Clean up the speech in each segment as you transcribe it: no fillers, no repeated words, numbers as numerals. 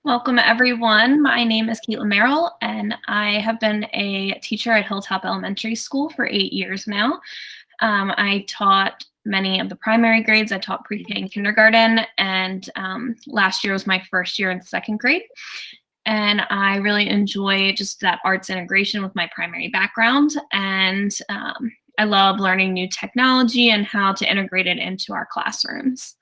Welcome everyone. My name is Caitlin Merrill and I have been a teacher at Hilltop Elementary School for 8 years now. I taught many of the primary grades. I taught pre-K and kindergarten, and last year was my first year in second grade. And I really enjoy just that arts integration with my primary background, and I love learning new technology and how to integrate it into our classrooms.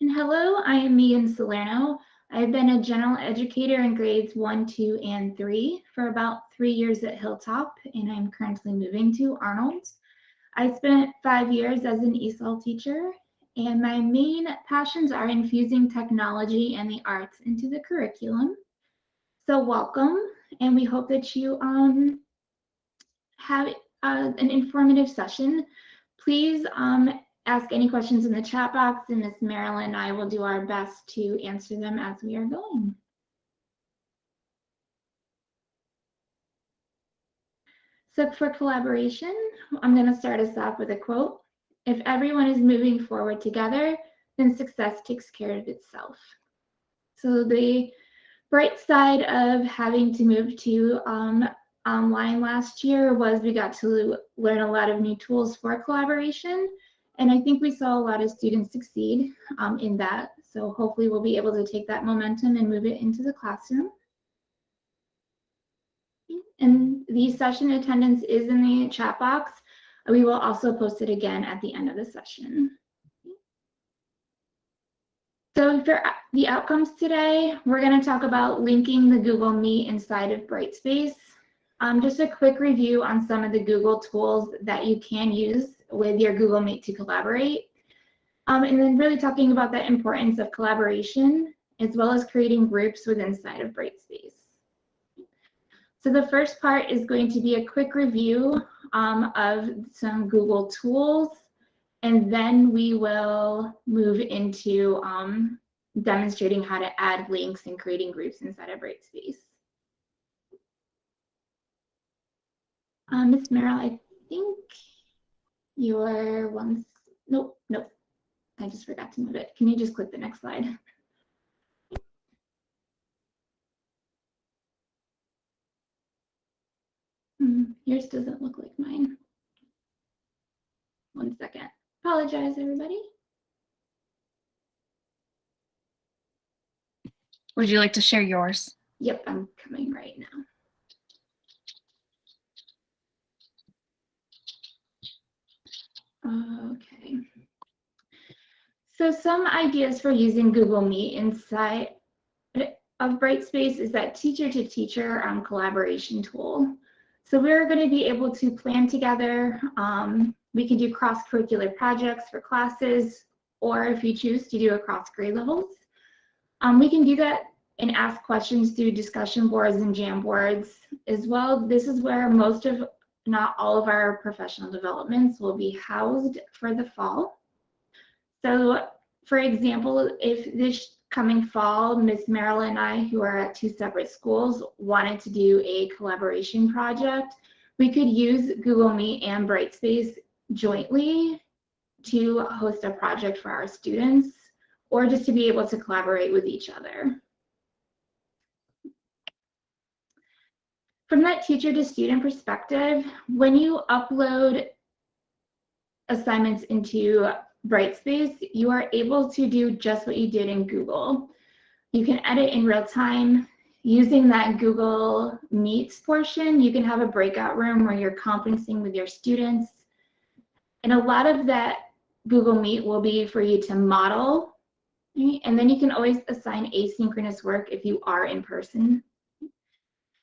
And hello, I am Megan Salerno. I've been a general educator in grades 1, 2, and 3 for about 3 years at Hilltop, and I'm currently moving to Arnold. I spent 5 years as an ESOL teacher, and my main passions are infusing technology and the arts into the curriculum. So welcome, and we hope that you have an informative session. Please ask any questions in the chat box, and Ms. Marilyn and I will do our best to answer them as we are going. So for collaboration, I'm going to start us off with a quote. If everyone is moving forward together, then success takes care of itself. So the bright side of having to move to online last year was we got to learn a lot of new tools for collaboration. And I think we saw a lot of students succeed in that. So hopefully we'll be able to take that momentum and move it into the classroom. And the session attendance is in the chat box. We will also post it again at the end of the session. So for the outcomes today, we're going to talk about linking the Google Meet inside of Brightspace. Just a quick review on some of the Google tools that you can use with your Google Meet to collaborate. And then really talking about the importance of collaboration, as well as creating groups within inside of Brightspace. So the first part is going to be a quick review of some Google tools, and then we will move into demonstrating how to add links and creating groups inside of Brightspace. Ms. Merrill, I think your one's, nope. I just forgot to move it. Can you just click the next slide? Yours doesn't look like mine. 1 second. Apologize, everybody. Would you like to share yours? Yep, I'm coming right now. Okay. So some ideas for using Google Meet inside of Brightspace is that teacher-to-teacher collaboration tool. So we're going to be able to plan together. We can do cross-curricular projects for classes, or if you choose to do across grade levels. We can do that and ask questions through discussion boards and Jamboards as well. This is where most of, not all of our professional developments will be housed for the fall. So for example, if this coming fall, Ms. Merrill and I, who are at 2 separate schools, wanted to do a collaboration project, we could use Google Meet and Brightspace jointly to host a project for our students, or just to be able to collaborate with each other. From that teacher to student perspective, when you upload assignments into Brightspace, you are able to do just what you did in Google. You can edit in real time. Using that Google Meets portion, you can have a breakout room where you're conferencing with your students. And a lot of that Google Meet will be for you to model. Right? And then you can always assign asynchronous work if you are in person.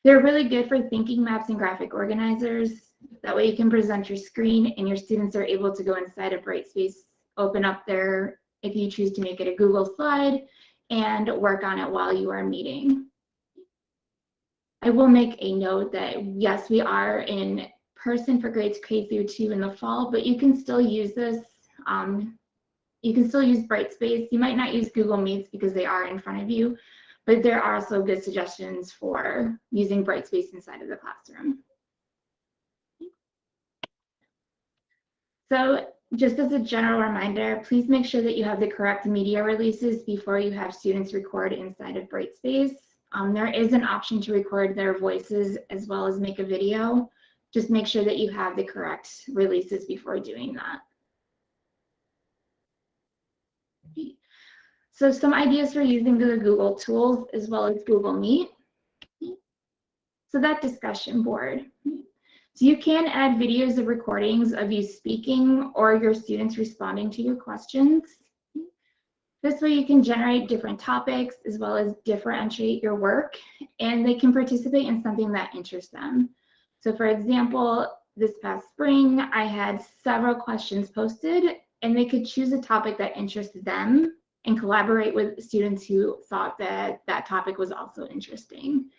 They're really good for thinking maps and graphic organizers. That way you can present your screen and your students are able to go inside of Brightspace, open up their, if you choose to make it a Google slide, and work on it while you are meeting. I will make a note that yes, we are in person for grades K through 2 in the fall, but you can still use this. You can still use Brightspace. You might not use Google Meets because they are in front of you, but there are also good suggestions for using Brightspace inside of the classroom. So Just as a general reminder, please make sure that you have the correct media releases before you have students record inside of Brightspace. There is an option to record their voices as well as make a video. Just make sure that you have the correct releases before doing that. So some ideas for using the Google tools as well as Google Meet. So that discussion board. So you can add videos of recordings of you speaking or your students responding to your questions. This way you can generate different topics as well as differentiate your work, and they can participate in something that interests them. So for example, this past spring, I had several questions posted, and they could choose a topic that interested them and collaborate with students who thought that that topic was also interesting.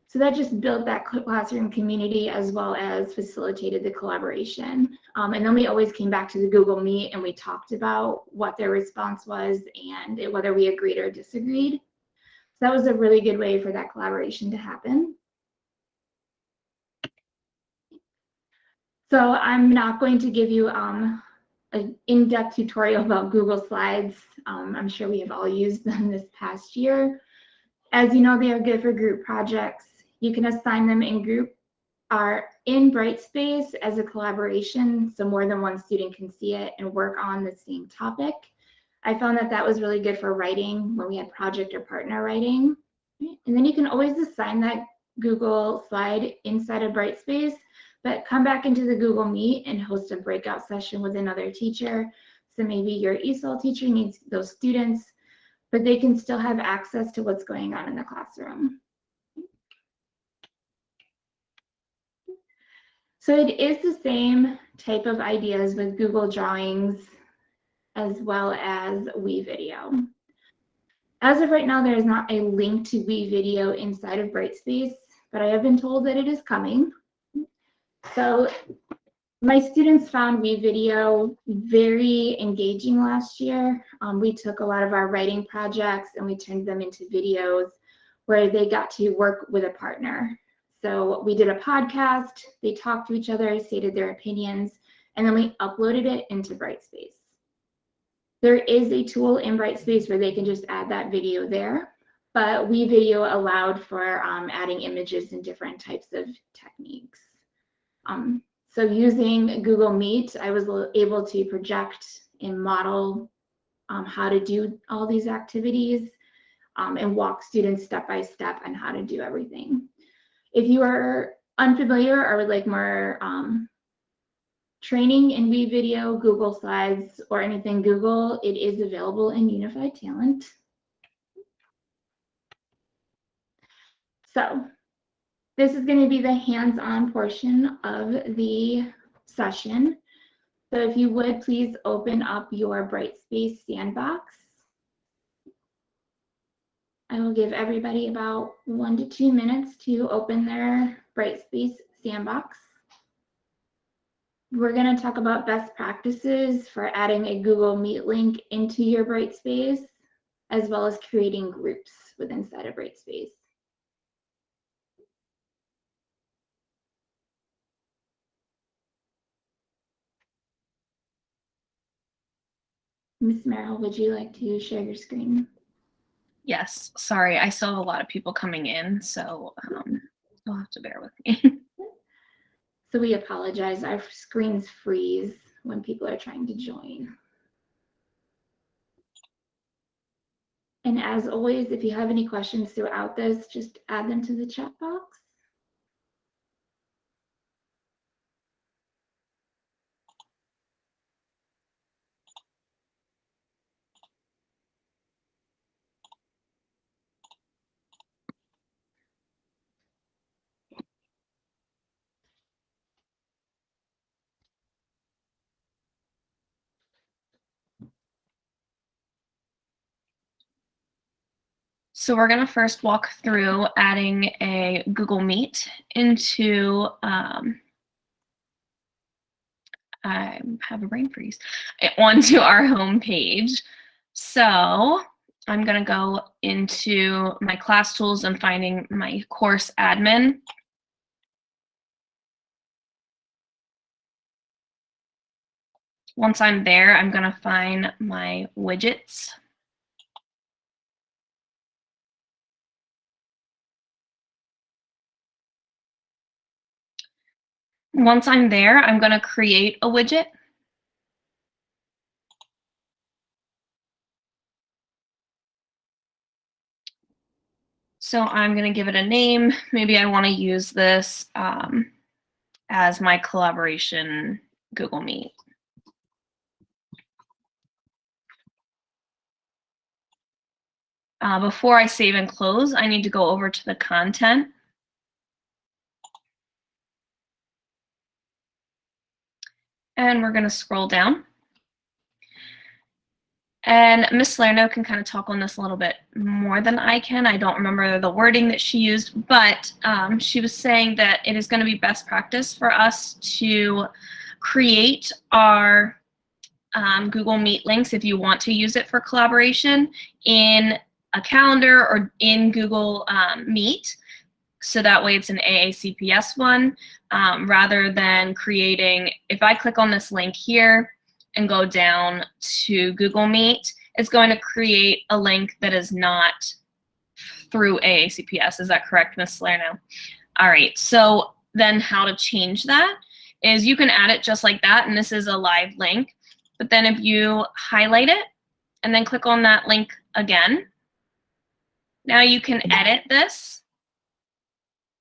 So that just built that classroom community as well as facilitated the collaboration. And then we always came back to the Google Meet and we talked about what their response was and whether we agreed or disagreed. So that was a really good way for that collaboration to happen. So I'm not going to give you an in-depth tutorial about Google Slides. I'm sure we have all used them this past year. As you know, they are good for group projects. You can assign them in group or in Brightspace as a collaboration, so more than one student can see it and work on the same topic. I found that that was really good for writing when we had project or partner writing. And then you can always assign that Google slide inside of Brightspace, but come back into the Google Meet and host a breakout session with another teacher. So maybe your ESOL teacher needs those students, but they can still have access to what's going on in the classroom. So it is the same type of ideas with Google Drawings as well as WeVideo. As of right now, there is not a link to WeVideo inside of Brightspace, but I have been told that it is coming. So my students found WeVideo very engaging last year. We took a lot of our writing projects and we turned them into videos where they got to work with a partner. So we did a podcast, they talked to each other, stated their opinions, and then we uploaded it into Brightspace. There is a tool in Brightspace where they can just add that video there, but WeVideo allowed for adding images and different types of techniques. So using Google Meet, I was able to project and model how to do all these activities and walk students step by step on how to do everything. If you are unfamiliar or would like more training in WeVideo, Google Slides, or anything Google, it is available in Unified Talent. So this is going to be the hands-on portion of the session. So if you would please open up your Brightspace sandbox. I will give everybody about 1 to 2 minutes to open their Brightspace sandbox. We're going to talk about best practices for adding a Google Meet link into your Brightspace, as well as creating groups within inside of Brightspace. Ms. Merrill, would you like to share your screen? Yes, sorry, I still have a lot of people coming in, so you'll have to bear with me. So we apologize, our screens freeze when people are trying to join. And as always, if you have any questions throughout this, just add them to the chat box. So we're going to first walk through adding a Google Meet into, I have a brain freeze, onto our home page. So I'm going to go into my class tools and finding my course admin. Once I'm there, I'm going to find my widgets. Once I'm there, I'm going to create a widget. So I'm going to give it a name. Maybe I want to use this as my collaboration Google Meet. Before I save and close, I need to go over to the content. And we're going to scroll down. And Ms. Salerno can kind of talk on this a little bit more than I can. I don't remember the wording that she used, but she was saying that it is going to be best practice for us to create our Google Meet links, if you want to use it for collaboration, in a calendar or in Google Meet. So that way it's an AACPS one, rather than creating, if I click on this link here and go down to Google Meet, it's going to create a link that is not through AACPS. Is that correct, Ms. Salerno? All right, so then how to change that is you can add it just like that, and this is a live link. But then if you highlight it and then click on that link again, now you can edit this.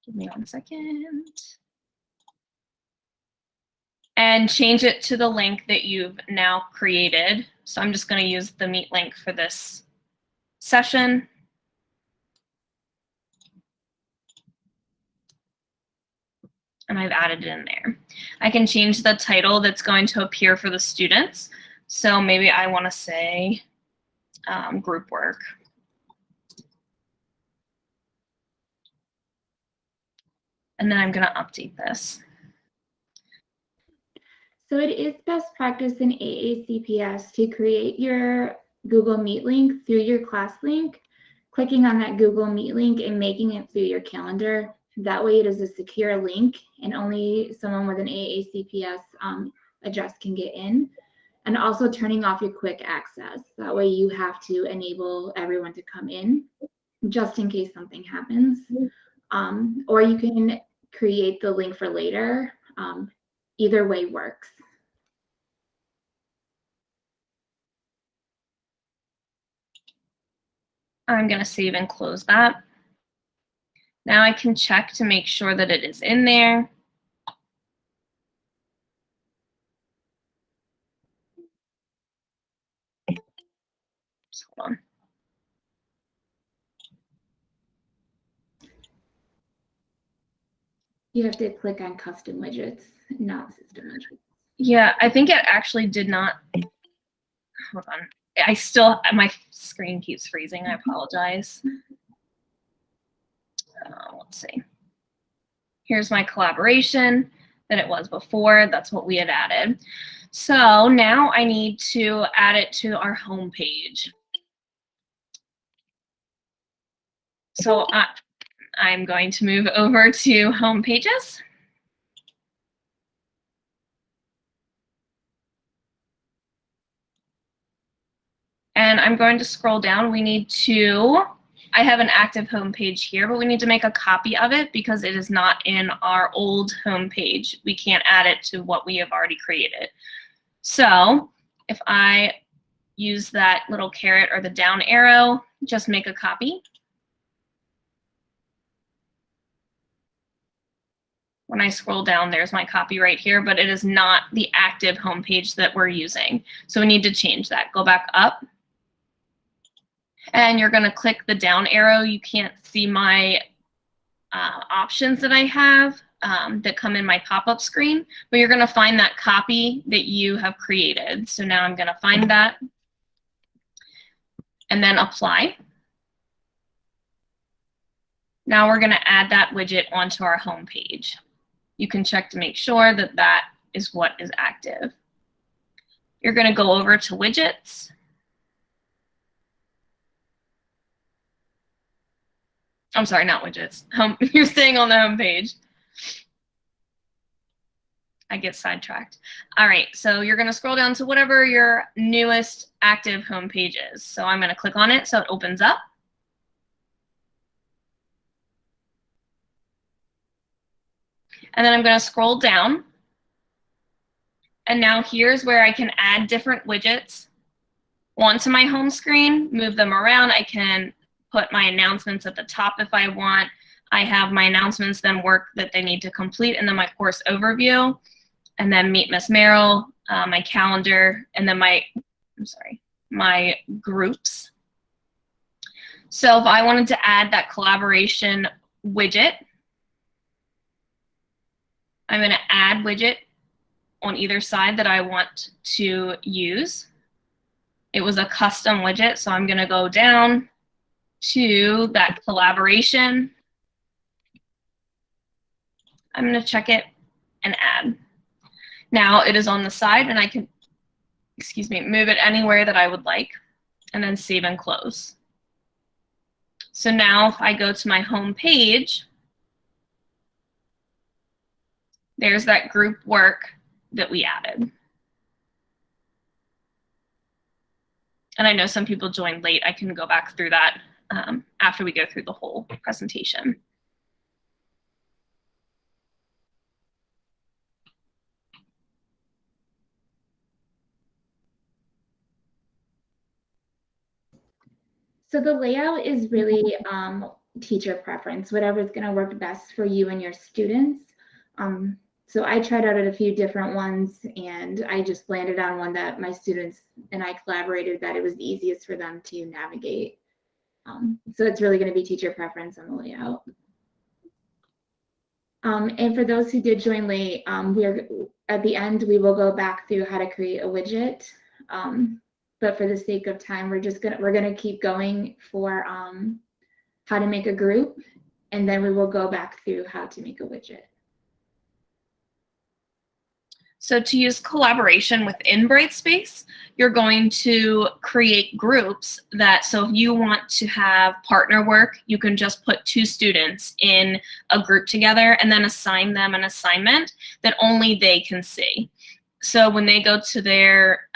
Give me 1 second. And change it to the link that you've now created. So I'm just going to use the Meet link for this session. And I've added it in there. I can change the title that's going to appear for the students. So maybe I want to say group work. And then I'm going to update this. So it is best practice in AACPS to create your Google Meet link through your class link, clicking on that Google Meet link and making it through your calendar. That way it is a secure link and only someone with an AACPS address can get in. And also turning off your quick access. That way you have to enable everyone to come in just in case something happens. Or you can create the link for later. Either way works. I'm going to save and close that. Now I can check to make sure that it is in there. Just hold on. You have to click on custom widgets, not system widgets. Yeah, I think it actually did not. Hold on. My screen keeps freezing. I apologize. Let's see. Here's my collaboration that it was before. That's what we had added. So now I need to add it to our home page. So I'm going to move over to home pages. And I'm going to scroll down. I have an active home page here, but we need to make a copy of it because it is not in our old home page. We can't add it to what we have already created. So if I use that little caret or the down arrow, just make a copy. When I scroll down, there's my copy right here, but it is not the active home page that we're using. So we need to change that. Go back up. And you're going to click the down arrow. You can't see my options that I have that come in my pop-up screen, but you're going to find that copy that you have created. So now I'm going to find that and then apply. Now we're going to add that widget onto our home page. You can check to make sure that that is what is active. You're going to go over to widgets. I'm sorry, not widgets. You're staying on the home page. I get sidetracked. All right, so you're going to scroll down to whatever your newest active homepage is. So I'm going to click on it so it opens up. And then I'm going to scroll down. And now here's where I can add different widgets onto my home screen, move them around. I can put my announcements at the top if I want. I have my announcements, then work that they need to complete, and then my course overview, and then Meet Miss Merrill, my calendar, and then my groups. So if I wanted to add that collaboration widget, I'm going to add widget on either side that I want to use. It was a custom widget, so I'm going to go down to that collaboration. I'm going to check it and add. Now it is on the side, and I can, move it anywhere that I would like, and then save and close. So now if I go to my home page, there's that group work that we added. And I know some people joined late. I can go back through that after we go through the whole presentation. So the layout is really teacher preference, whatever is going to work best for you and your students. So I tried out a few different ones, and I just landed on one that my students and I collaborated that it was the easiest for them to navigate. So it's really going to be teacher preference on the layout. And for those who did join late, at the end, we will go back through how to create a widget. But for the sake of time, we're gonna keep going for how to make a group, and then we will go back through how to make a widget. So to use collaboration within Brightspace, you're going to create groups so if you want to have partner work, you can just put 2 students in a group together and then assign them an assignment that only they can see. So when they go to their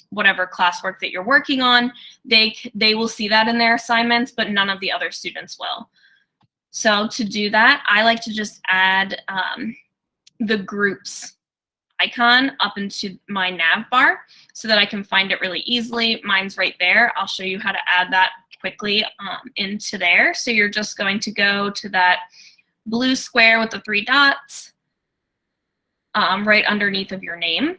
whatever classwork that you're working on, they will see that in their assignments, but none of the other students will. So to do that, I like to just add the groups icon up into my nav bar so that I can find it really easily. Mine's right there. I'll show you how to add that quickly into there. So you're just going to go to that blue square with the 3 dots right underneath of your name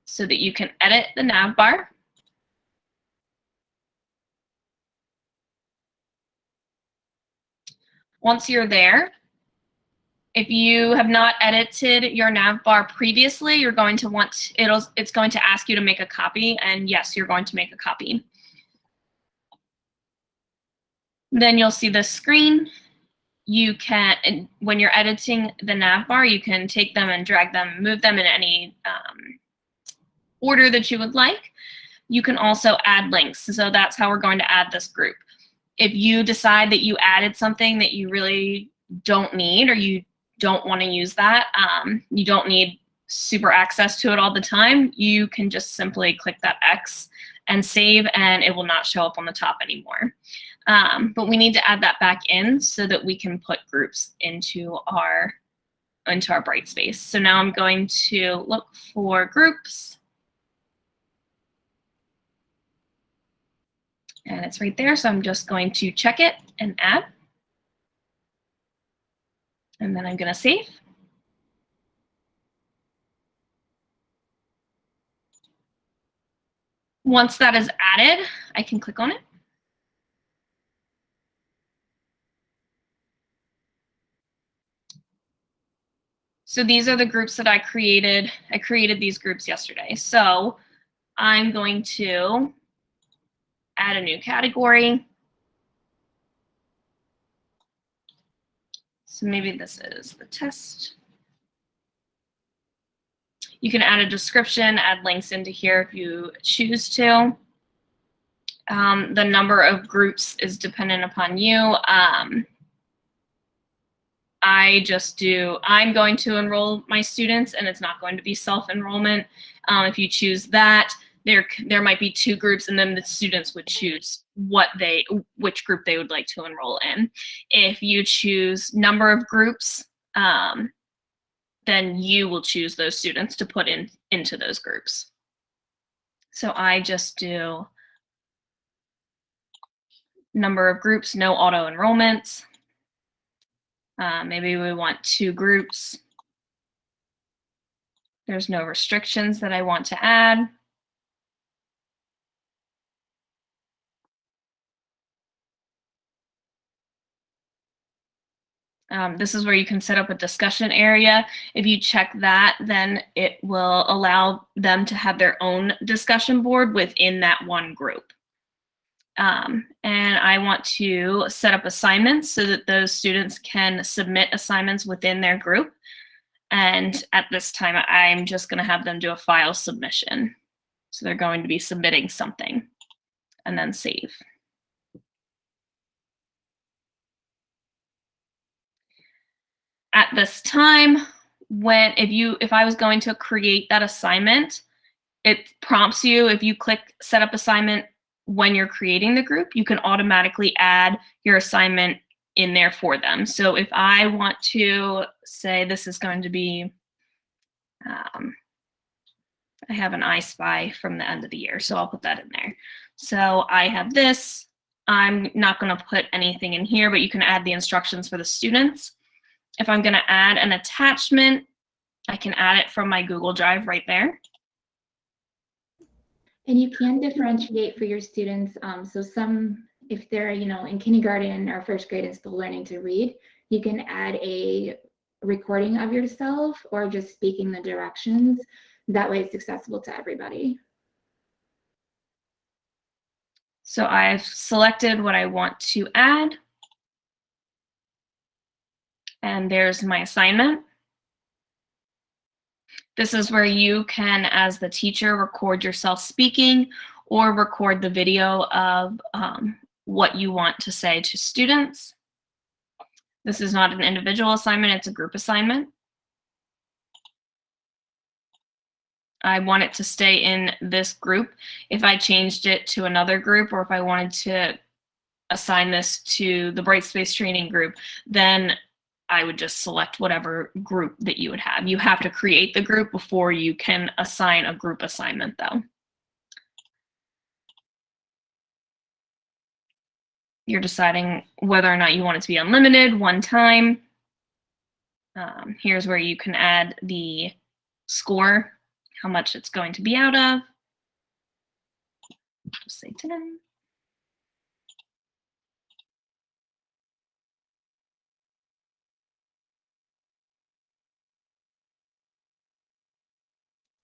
so that you can edit the nav bar. Once you're there, if you have not edited your nav bar previously, you're going to want, it's going to ask you to make a copy, and yes, you're going to make a copy. Then you'll see this screen. You can, when you're editing the nav bar, you can take them and drag them, move them in any order that you would like. You can also add links. So that's how we're going to add this group. If you decide that you added something that you really don't need, or you don't want to use that, you don't need super access to it all the time, you can just simply click that X and save, and it will not show up on the top anymore. But we need to add that back in so that we can put groups into our Brightspace. So now I'm going to look for groups. And it's right there, so I'm just going to check it and add. And then I'm going to save. Once that is added, I can click on it. So these are the groups that I created. I created these groups yesterday. So I'm going to add a new category. So maybe this is the test. You can add a description, add links into here if you choose to. The number of groups is dependent upon you. I'm going to enroll my students, and it's not going to be self-enrollment. If you choose that, there might be two groups, and then the students would choose which group they would like to enroll in. If you choose number of groups, then you will choose those students to put into those groups. So I just do number of groups, no auto enrollments. Maybe we want 2 groups. There's no restrictions that I want to add. This is where you can set up a discussion area. If you check that, then it will allow them to have their own discussion board within that one group. And I want to set up assignments so that those students can submit assignments within their group. And at this time, I'm just going to have them do a file submission. So they're going to be submitting something and then save. At this time, if I was going to create that assignment, it prompts you, if you click set up assignment when you're creating the group, you can automatically add your assignment in there for them. So if I want to say this is going to be, I have an I Spy from the end of the year, so I'll put that in there. So I have this. I'm not going to put anything in here, but you can add the instructions for the students. If I'm going to add an attachment, I can add it from my Google Drive right there. And you can differentiate for your students. So if they're, in kindergarten or first grade and still learning to read, you can add a recording of yourself or just speaking the directions. That way it's accessible to everybody. So I've selected what I want to add. And there's my assignment. This is where you can, as the teacher, record yourself speaking or record the video of what you want to say to students. This is not an individual assignment, it's a group assignment. I want it to stay in this group. If I changed it to another group, or if I wanted to assign this to the Brightspace training group, then I would just select whatever group that you would have. You have to create the group before you can assign a group assignment, though. You're deciding whether or not you want it to be unlimited, one time. Here's where you can add the score, how much it's going to be out of. Just say 10.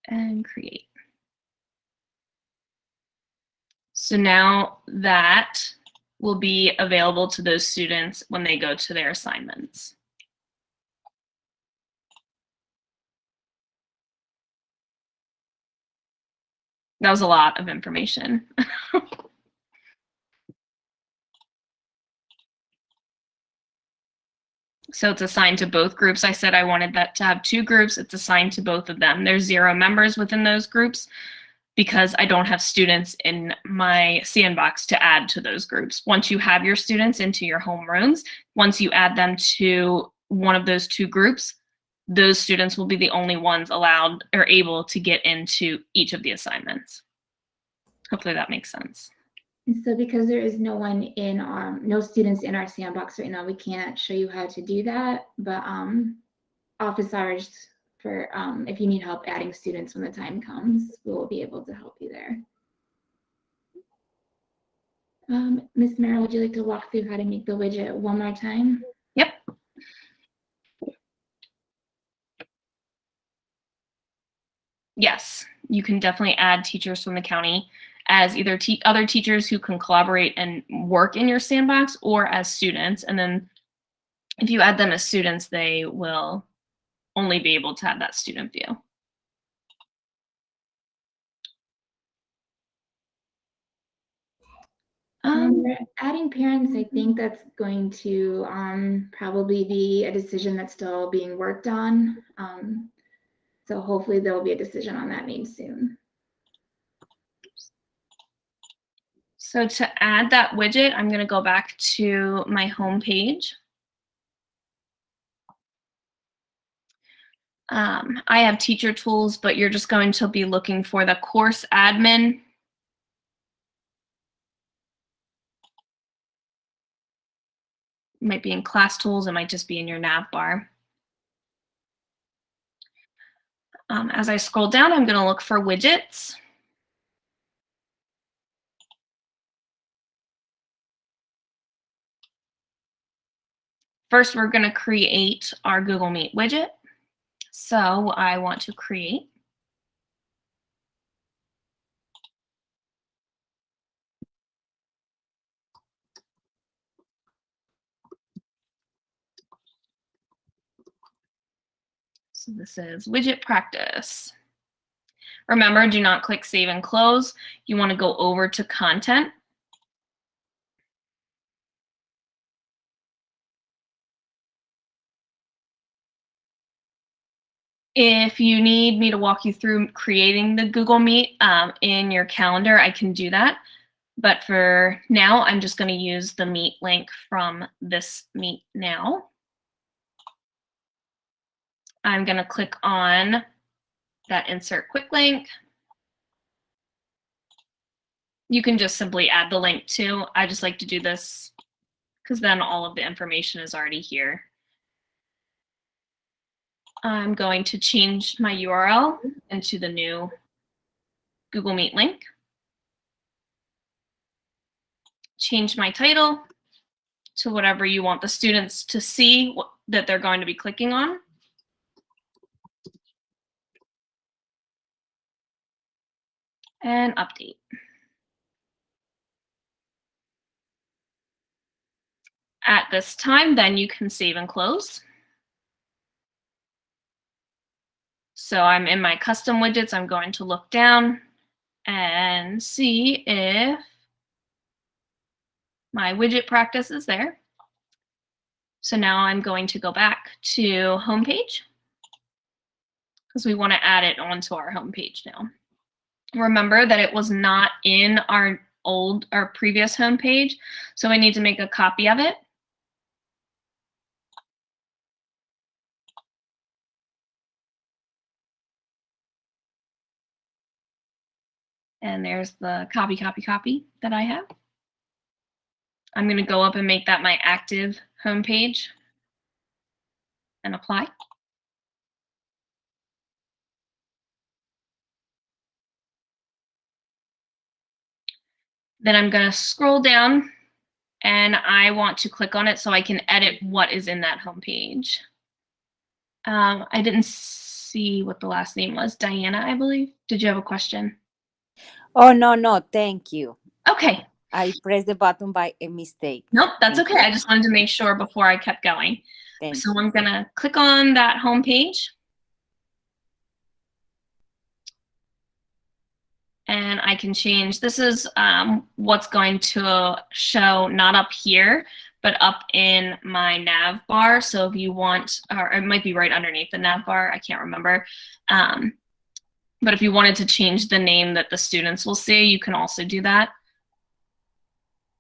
And create. So now that will be available to those students when they go to their assignments. That was a lot of information. So it's assigned to both groups. I said I wanted that to have 2 groups. It's assigned to both of them. There's 0 members within those groups because I don't have students in my sandbox to add to those groups. Once you have your students into your homerooms, once you add them to one of those 2 groups, those students will be the only ones allowed or able to get into each of the assignments. Hopefully that makes sense. And so because there is no students in our sandbox right now, we can't show you how to do that, but office hours for if you need help adding students when the time comes, we'll be able to help you there. Ms. Merrill, would you like to walk through how to make the widget one more time? Yep. Yes, you can definitely add teachers from the county as either other teachers who can collaborate and work in your sandbox, or as students. And then if you add them as students, they will only be able to have that student view. When we're adding parents, I think that's going to probably be a decision that's still being worked on. So hopefully there will be a decision on that made soon. So to add that widget, I'm going to go back to my home page. I have teacher tools, but you're just going to be looking for the course admin. It might be in class tools. It might just be in your nav bar. As I scroll down, I'm going to look for widgets. First, we're going to create our Google Meet widget. So I want to create. So this is widget practice. Remember, do not click save and close. You want to go over to content. If you need me to walk you through creating the Google Meet in your calendar, I can do that. But for now, I'm just going to use the Meet link from this Meet now. I'm going to click on that insert quick link. You can just simply add the link too. I just like to do this because then all of the information is already here. I'm going to change my URL into the new Google Meet link. Change my title to whatever you want the students to see that they're going to be clicking on. And update. At this time, then you can save and close. So I'm in my custom widgets. I'm going to look down and see if my widget practice is there. So now I'm going to go back to homepage because we want to add it onto our homepage now. Remember that it was not in our previous homepage, so I need to make a copy of it. And there's the copy that I have. I'm going to go up and make that my active homepage and apply. Then I'm going to scroll down and I want to click on it so I can edit what is in that homepage. I didn't see what the last name was. Diana, I believe. Did you have a question? Oh, no, thank you. Okay. I pressed the button by a mistake. Nope, that's okay. I just wanted to make sure before I kept going. Thank So you. I'm going to click on that homepage. And I can change. This is what's going to show not up here, but up in my nav bar. So if you want, or it might be right underneath the nav bar, I can't remember. But if you wanted to change the name that the students will see, you can also do that.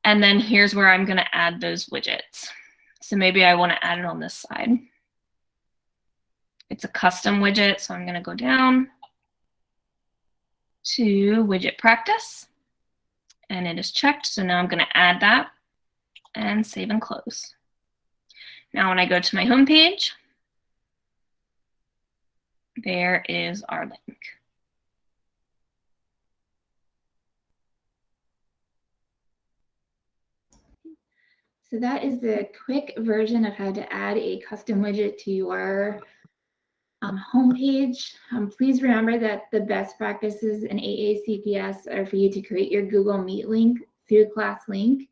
And then here's where I'm going to add those widgets. So maybe I want to add it on this side. It's a custom widget, so I'm going to go down to widget practice. And it is checked, so now I'm going to add that and save and close. Now when I go to my home page, there is our link. So that is the quick version of how to add a custom widget to your homepage. Please remember that the best practices in AACPS are for you to create your Google Meet link through ClassLink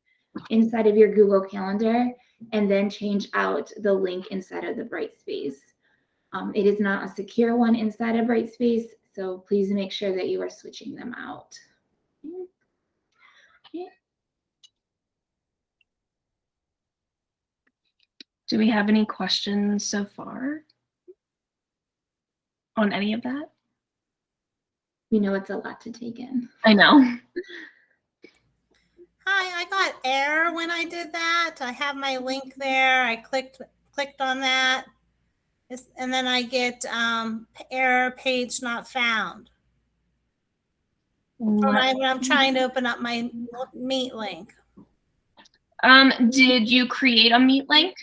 inside of your Google Calendar and then change out the link inside of the Brightspace. It is not a secure one inside of Brightspace, so please make sure that you are switching them out. Okay. Do we have any questions so far on any of that? We know it's a lot to take in. I know. Hi, I got error when I did that. I have my link there. I clicked on that. And then I get error page not found. When I'm trying to open up my Meet link. Did you create a Meet link?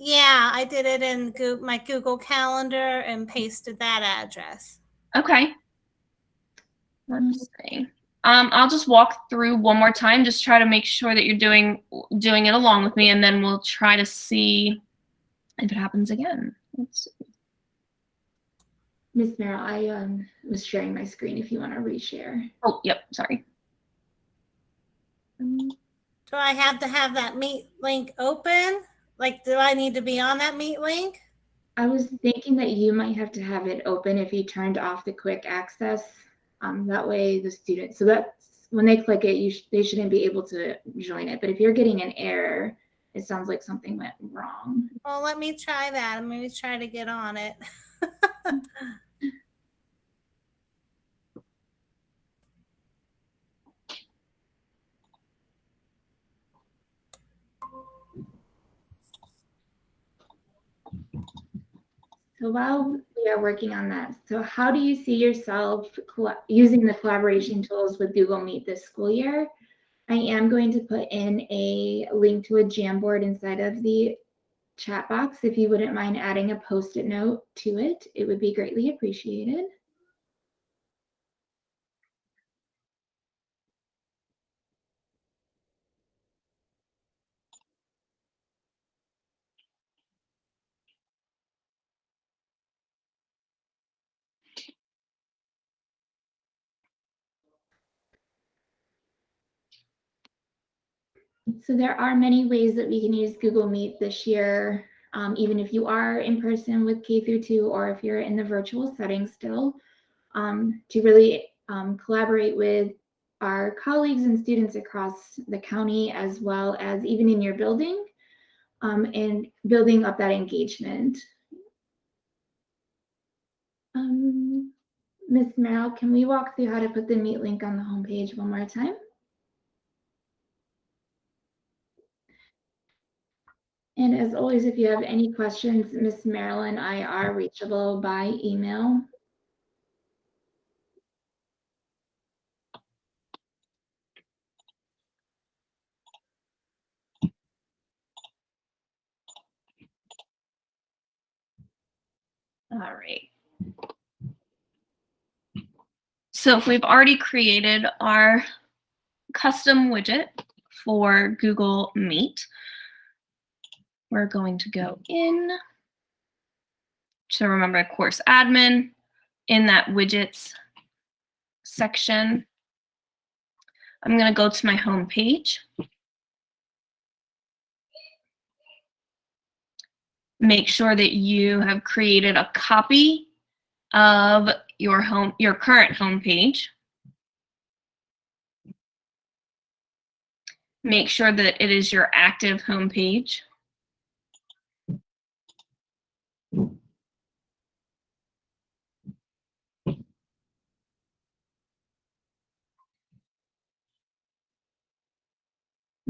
Yeah, I did it in my Google Calendar and pasted that address. Okay. Let's see. I'll just walk through one more time. Just try to make sure that you're doing it along with me, and then we'll try to see if it happens again. Let's see. Miss Merrill, I was sharing my screen if you want to reshare. Oh, yep. Sorry. Do I have to have that Meet link open? Like, do I need to be on that Meet link? I was thinking that you might have to have it open if you turned off the quick access. That way the student, so that's when they click it, they shouldn't be able to join it. But if you're getting an error, it sounds like something went wrong. Well, let me try that. I'm going to try to get on it. So while we are working on that, so how do you see yourself using the collaboration tools with Google Meet this school year? I am going to put in a link to a Jamboard inside of the chat box. If you wouldn't mind adding a Post-it note to it, it would be greatly appreciated. So there are many ways that we can use Google Meet this year, even if you are in person with K through 2, or if you're in the virtual setting still, to really collaborate with our colleagues and students across the county, as well as even in your building, and building up that engagement. Ms. Merrill, can we walk through how to put the Meet link on the homepage one more time? And as always, if you have any questions, Ms. Merrill and I are reachable by email. All right. So if we've already created our custom widget for Google Meet, we're going to go in to remember course admin. In that widgets section, I'm going to go to my home page. Make sure that you have created a copy of your current home page. Make sure that it is your active home page.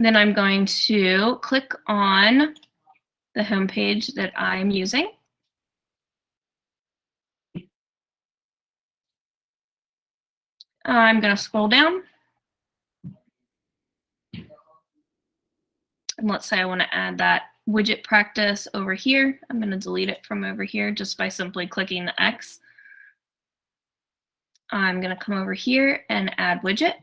Then I'm going to click on the home page that I'm using. I'm going to scroll down. And let's say I want to add that widget practice over here. I'm going to delete it from over here just by simply clicking the X. I'm going to come over here and add widget.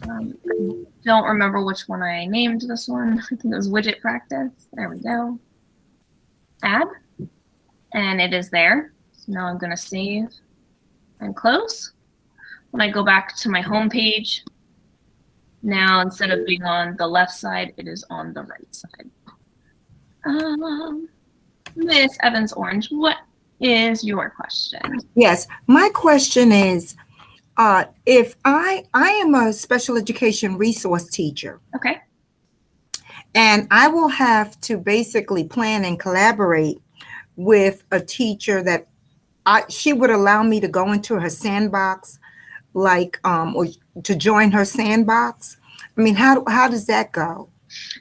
I don't remember which one I named this one. I think it was widget practice. There we go. Add. And it is there. So now I'm going to save and close. When I go back to my home page, now instead of being on the left side, it is on the right side. Miss Evans Orange, what is your question? Yes, my question is, If I am a special education resource teacher, Okay. and I will have to basically plan and collaborate with a teacher that she would allow me to go into her sandbox, like or to join her sandbox. I mean, how does that go?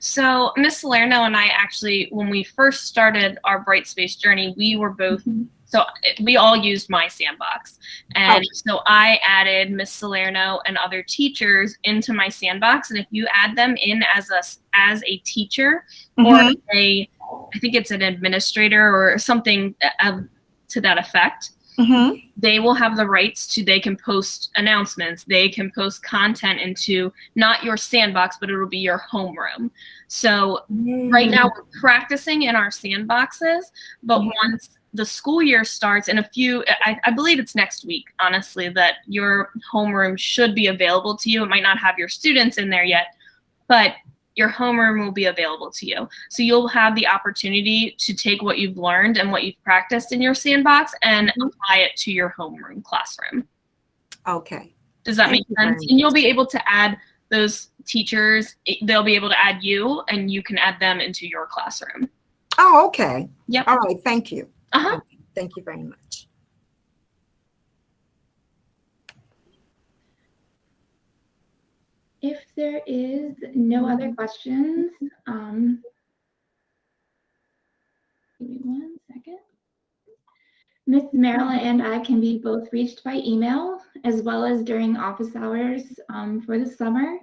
So Miss Salerno and I actually, when we first started our Brightspace journey, we were both, so we all used my sandbox. And so I added Miss Salerno and other teachers into my sandbox. And if you add them in as a teacher or I think it's an administrator or something to that effect, they will have the rights to, they can post announcements, they can post content into not your sandbox, but it'll be your homeroom. So right now we're practicing in our sandboxes, but once the school year starts in I believe it's next week, honestly, that your homeroom should be available to you. It might not have your students in there yet, but your homeroom will be available to you. So you'll have the opportunity to take what you've learned and what you've practiced in your sandbox and apply it to your homeroom classroom. Okay. Does that make sense? And you'll be able to add those teachers, they'll be able to add you, and you can add them into your classroom. Oh, okay. Yep. All right. Thank you. Uh-huh. Thank you very much. If there is no other questions, give me 1 second. Miss Marilyn and I can be both reached by email as well as during office hours for the summer.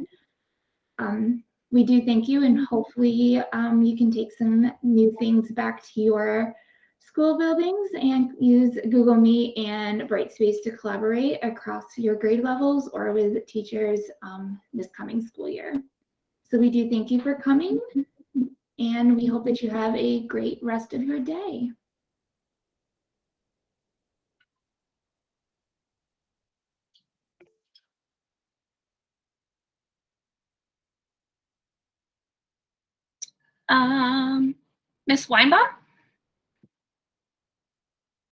We do thank you, and hopefully you can take some new things back to your school buildings and use Google Meet and Brightspace to collaborate across your grade levels or with teachers this coming school year. So we do thank you for coming, and we hope that you have a great rest of your day. Miss Weinbaum?